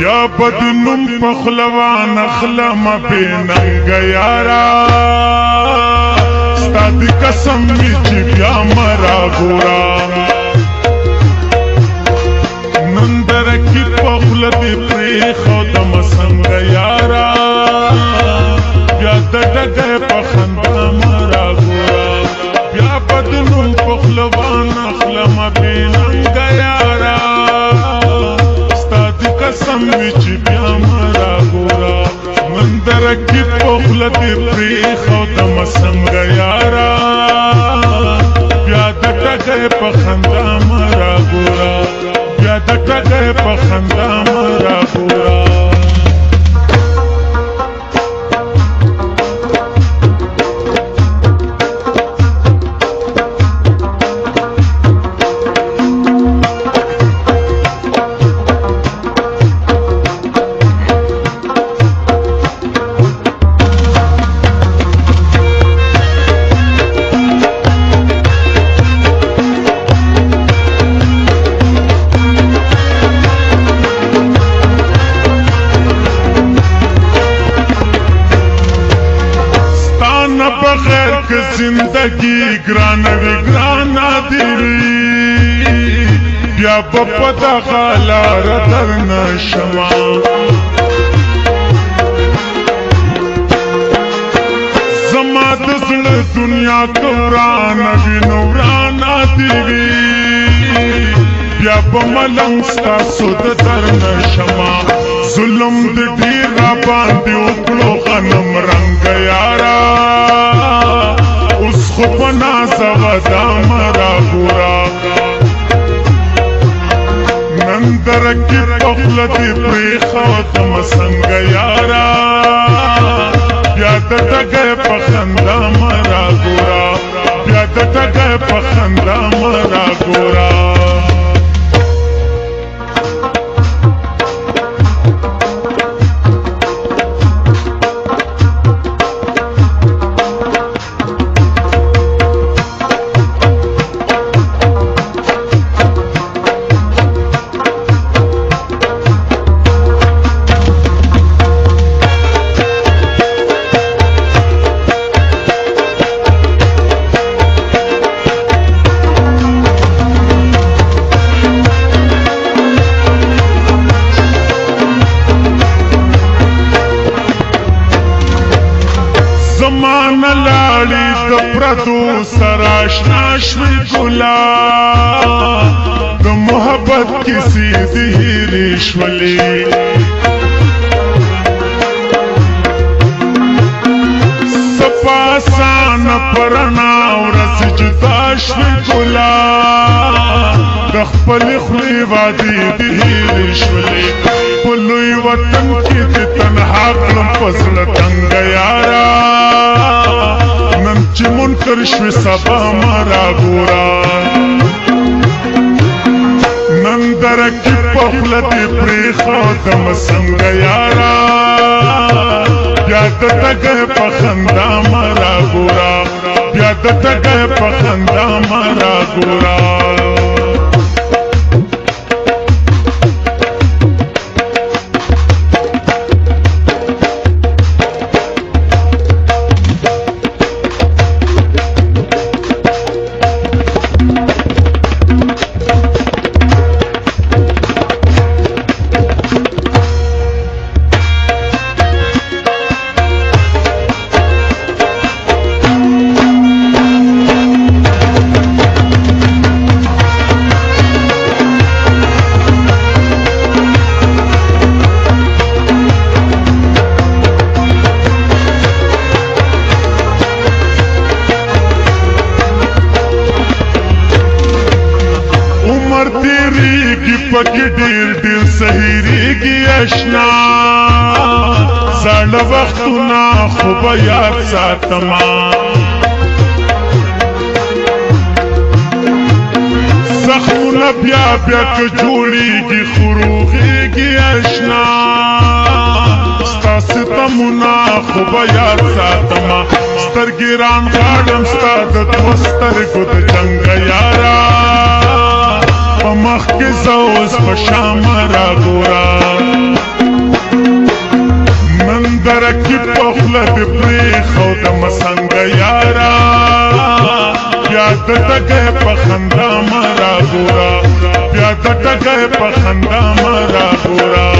بیا بدنم پخلوان اخلم بیننگ یارا ستا دی قسم می چی بیا مرا گورا نندرکی پخل دی پریخو دم سنگ یارا بیا دڑگے پخندا مرا گورا بیا بدنم پخلوان اخلم بیننگ یارا قسم وچ بیا مرا گورا مندر کی پخل دی پریخو دم سنگ یارا بیا دٹا گئے پخندا مرا گورا بیا دٹا گئے پخندا مرا گورا بغیر که زندگی گرانوی گرانا دیوی بیا بپدا غالار در نشما زما دزل دنیا کورانوی نورانا دیوی بیا بملنگ ستاسو در نشما ظلم دی دیر را باندی اکلو غنم رنگ یارا اس خو پنا زودا مرا گورا نندر کی پخل دی پریخو دم سنگ یارا بیا دٹا گئے پخندا مرا گورا بیا دٹا گئے پخندا مرا گورا زمان لاړی د پردو سره اشنا شوي ګلا د محبت کیسې دې هېرې شولې صفا آسانه په رڼا ورځ جدا شوي ګلا د خپلې خولې وعدې دې هېرې شولې په لوی وطن کې دې تنها کړم په زړه تنګ یارا نن چې منکر شوي سبا مرا ګورا نن درکې پخل دې پریخو دم سنګ یارا بیا دټا گئے پخندا مرا ګورا بیا دټا گئے پخندا مرا ګورا تیریږي پکې ډېر ډېر سهیریږي اشنا زاړه وختونه خو به یاد ساتما زخمونه بیا بیا که جوړیږي خروغیږي اشنا ستا ستمونه خو به یاد ساتما سترګې رانغاړم ستا د دوه سترګو د جنګ یارا په مخ کې زه اوس په شا مرا ګورا خوله دې پرېښو د مسنګ یارا بیا د ټګۍ په خندا مه راګوره بیا د ټګۍ په خندا مه راګوره